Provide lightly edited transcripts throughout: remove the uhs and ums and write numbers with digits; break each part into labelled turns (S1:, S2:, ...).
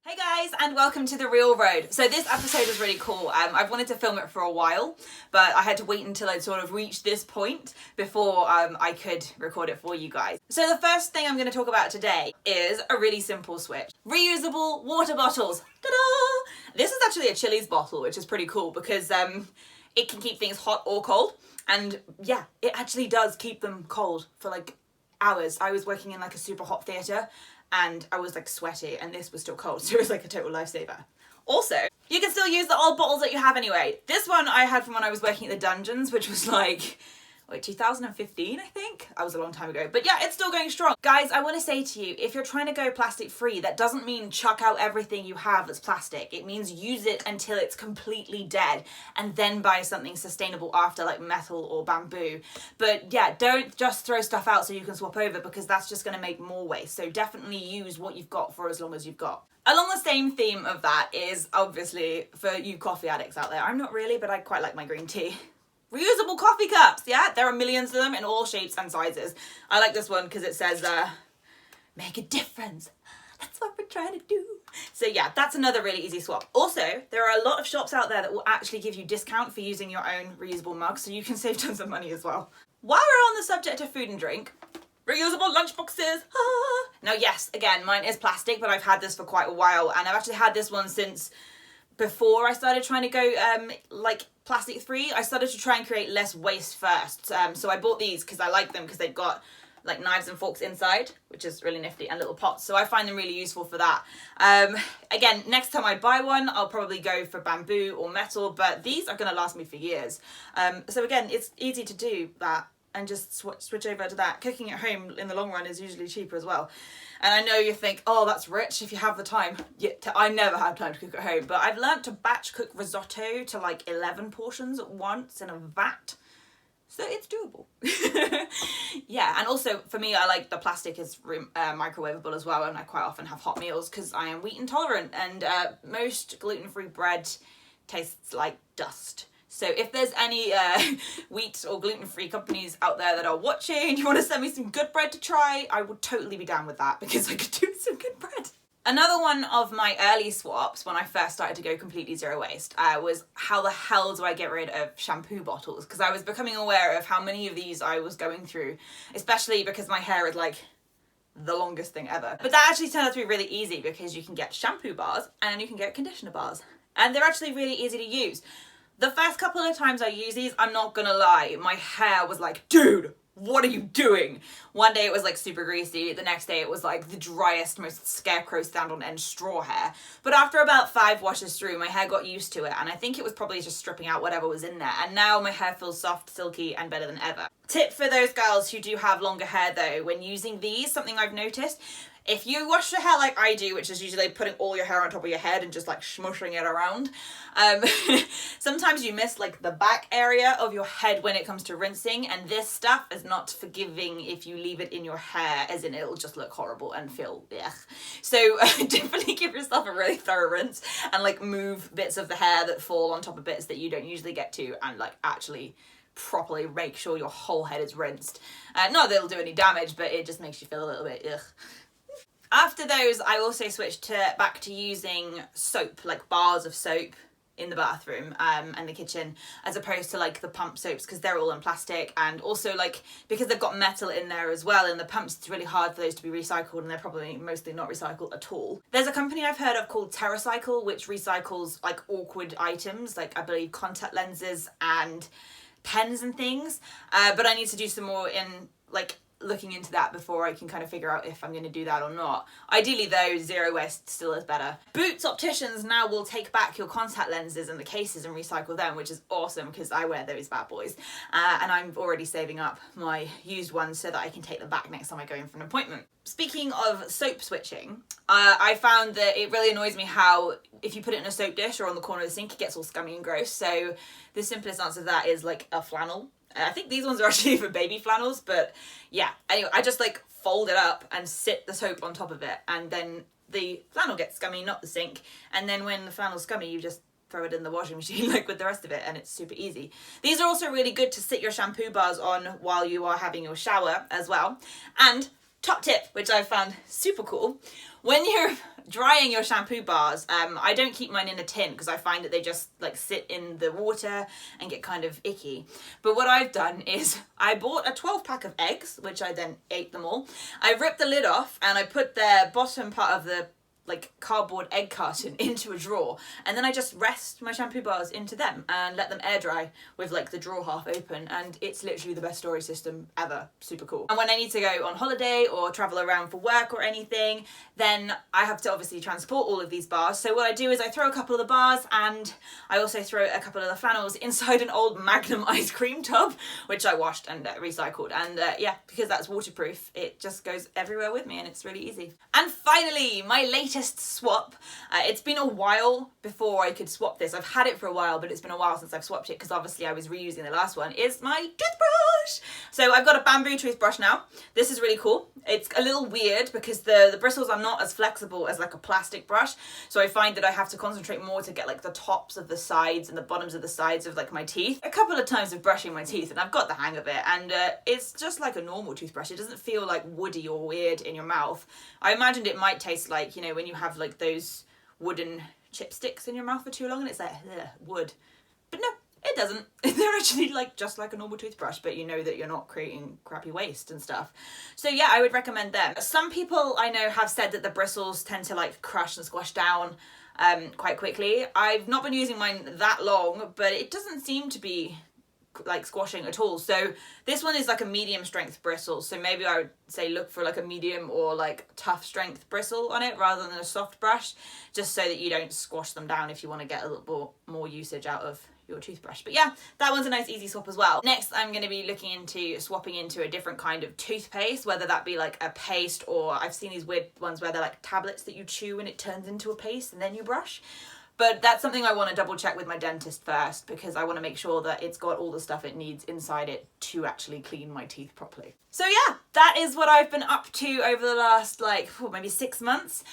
S1: Hey guys, and welcome to The Real Road. So this episode is really cool. I've wanted to film it for a while, but I had to wait until I'd sort of reached this point before I could record it for you guys. So the first thing I'm going to talk about today is a really simple switch. Reusable water bottles. Ta-da! This is actually a Chili's bottle, which is pretty cool because it can keep things hot or cold. And yeah, it actually does keep them cold for like hours. I was working in like a super hot theatre and I was like sweaty and this was still cold, so it was like a total lifesaver. Also, you can still use the old bottles that you have anyway. This one I had from when I was working at the dungeons, which was like 2015, I think. That was a long time ago. But yeah, it's still going strong. Guys, I want to say to you, if you're trying to go plastic free, that doesn't mean chuck out everything you have that's plastic. It means use it until it's completely dead and then buy something sustainable after, like metal or bamboo. But yeah, don't just throw stuff out so you can swap over, because that's just going to make more waste. So definitely use what you've got for as long as you've got. Along the same theme of that is obviously for you coffee addicts out there. I'm not really, but I quite like my green tea. Reusable coffee cups, yeah? There are millions of them in all shapes and sizes. I like this one because it says, make a difference. That's what we're trying to do. So yeah, that's another really easy swap. Also, there are a lot of shops out there that will actually give you discount for using your own reusable mugs, so you can save tons of money as well. While we're on the subject of food and drink, reusable lunchboxes. Now yes, again, mine is plastic, but I've had this for quite a while, and I've actually had this one since before I started trying to go like plastic free. I started to try and create less waste first. So I bought these because I like them because they've got like knives and forks inside, which is really nifty, and little pots. So I find them really useful for that. Again, next time I buy one, I'll probably go for bamboo or metal, but these are going to last me for years. So again, it's easy to do that and just switch over to that. Cooking at home in the long run is usually cheaper as well. And I know you think, oh, that's rich if you have the time. Yeah, I never have time to cook at home, but I've learnt to batch cook risotto to like 11 portions at once in a vat. So it's doable. Yeah, and also for me, I like the plastic is microwavable as well, and I quite often have hot meals because I am wheat intolerant, and most gluten-free bread tastes like dust. So if there's any wheat or gluten-free companies out there that are watching, you want to send me some good bread to try, I would totally be down with that, because I could do some good bread. Another one of my early swaps when I first started to go completely zero waste was how the hell do I get rid of shampoo bottles? Because I was becoming aware of how many of these I was going through, especially because my hair is like the longest thing ever. But that actually turned out to be really easy because you can get shampoo bars and you can get conditioner bars. And they're actually really easy to use. The first couple of times I used these, I'm not gonna lie, my hair was like, dude, what are you doing? One day it was like super greasy, the next day it was like the driest, most scarecrow stand on end straw hair. But after about 5 washes through, my hair got used to it, and I think it was probably just stripping out whatever was in there, and now my hair feels soft, silky, and better than ever. Tip for those girls who do have longer hair though, when using these, something I've noticed, if you wash your hair like I do, which is usually putting all your hair on top of your head and just like smushing it around, sometimes you miss like the back area of your head when it comes to rinsing, and this stuff is not forgiving if you leave it in your hair, as in it'll just look horrible and feel ugh. So definitely give yourself a really thorough rinse and like move bits of the hair that fall on top of bits that you don't usually get to, and like actually properly make sure your whole head is rinsed. Not that it'll do any damage, but it just makes you feel a little bit ugh. After those, I also switched back to using soap, like bars of soap in the bathroom and the kitchen, as opposed to like the pump soaps, because they're all in plastic, and also like because they've got metal in there as well in the pumps, it's really hard for those to be recycled, and they're probably mostly not recycled at all. There's a company I've heard of called TerraCycle, which recycles like awkward items, like I believe contact lenses and pens and things, but I need to do some more in like looking into that before I can kind of figure out if I'm going to do that or not. Ideally though, zero waste still is better. Boots opticians now will take back your contact lenses and the cases and recycle them, which is awesome because I wear those bad boys, and I'm already saving up my used ones so that I can take them back next time I go in for an appointment. Speaking of soap switching, I found that it really annoys me how if you put it in a soap dish or on the corner of the sink, it gets all scummy and gross. So the simplest answer to that is like a flannel. I think these ones are actually for baby flannels, but yeah. Anyway, I just like fold it up and sit the soap on top of it, and then the flannel gets scummy, not the sink. And then when the flannel's scummy, you just throw it in the washing machine like with the rest of it, and it's super easy. These are also really good to sit your shampoo bars on while you are having your shower as well. And top tip, which I found super cool. When you're drying your shampoo bars, I don't keep mine in a tin because I find that they just like sit in the water and get kind of icky. But what I've done is I bought a 12 pack of eggs, which I then ate them all. I ripped the lid off and I put the bottom part of the like cardboard egg carton into a drawer, and then I just rest my shampoo bars into them and let them air dry with like the drawer half open, and it's literally the best storage system ever. Super cool. And when I need to go on holiday or travel around for work or anything, then I have to obviously transport all of these bars. So what I do is I throw a couple of the bars, and I also throw a couple of the flannels inside an old Magnum ice cream tub, which I washed and recycled. And yeah, because that's waterproof, it just goes everywhere with me and it's really easy. And finally, my latest swap. It's been a while before I could swap this. I've had it for a while, but it's been a while since I've swapped it because obviously I was reusing the last one, is my toothbrush. So I've got a bamboo toothbrush now. This is really cool. It's a little weird because the bristles are not as flexible as like a plastic brush. So I find that I have to concentrate more to get like the tops of the sides and the bottoms of the sides of like my teeth. A couple of times of brushing my teeth and I've got the hang of it, and it's just like a normal toothbrush. It doesn't feel like woody or weird in your mouth. I imagined it might taste like, you know, when you have like those wooden chipsticks in your mouth for too long and it's like wood. But no, it doesn't. They're actually like just like a normal toothbrush, but you know that you're not creating crappy waste and stuff. So yeah, I would recommend them. Some people I know have said that the bristles tend to like crush and squash down quite quickly. I've not been using mine that long, but it doesn't seem to be like squashing at all. So this one is like a medium strength bristle, so maybe I would say look for like a medium or like tough strength bristle on it rather than a soft brush, just so that you don't squash them down if you want to get a little more usage out of your toothbrush. But yeah, that one's a nice easy swap as well. Next, I'm going to be looking into swapping into a different kind of toothpaste, whether that be like a paste, or I've seen these weird ones where they're like tablets that you chew and it turns into a paste and then you brush. But that's something I want to double check with my dentist first, because I want to make sure that it's got all the stuff it needs inside it to actually clean my teeth properly. So yeah, that is what I've been up to over the last like maybe 6 months.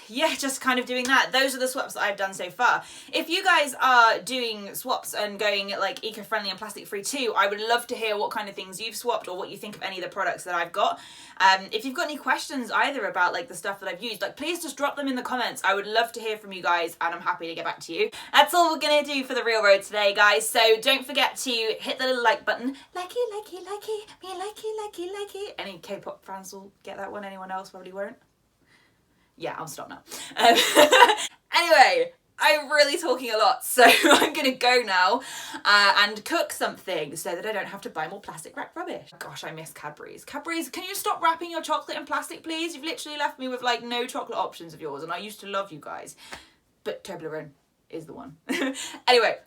S1: Yeah, just kind of doing that. Those are the swaps that I've done so far. If you guys are doing swaps and going like eco-friendly and plastic-free too, I would love to hear what kind of things you've swapped or what you think of any of the products that I've got. If you've got any questions either about like the stuff that I've used, like please just drop them in the comments. I would love to hear from you guys and I'm happy to get back to you. That's all we're gonna do for the Real Road today, guys. So don't forget to hit the little like button. Likey, likey, likey, me likey, likey, likey. Any K-pop fans will get that one. Anyone else probably won't. Yeah, I'll stop now. Anyway, I'm really talking a lot, so I'm gonna go now and cook something so that I don't have to buy more plastic wrapped rubbish. Gosh, I miss Cadbury's. Cadbury's, can you stop wrapping your chocolate in plastic, please? You've literally left me with like no chocolate options of yours, and I used to love you guys. But Toblerone is the one. Anyway,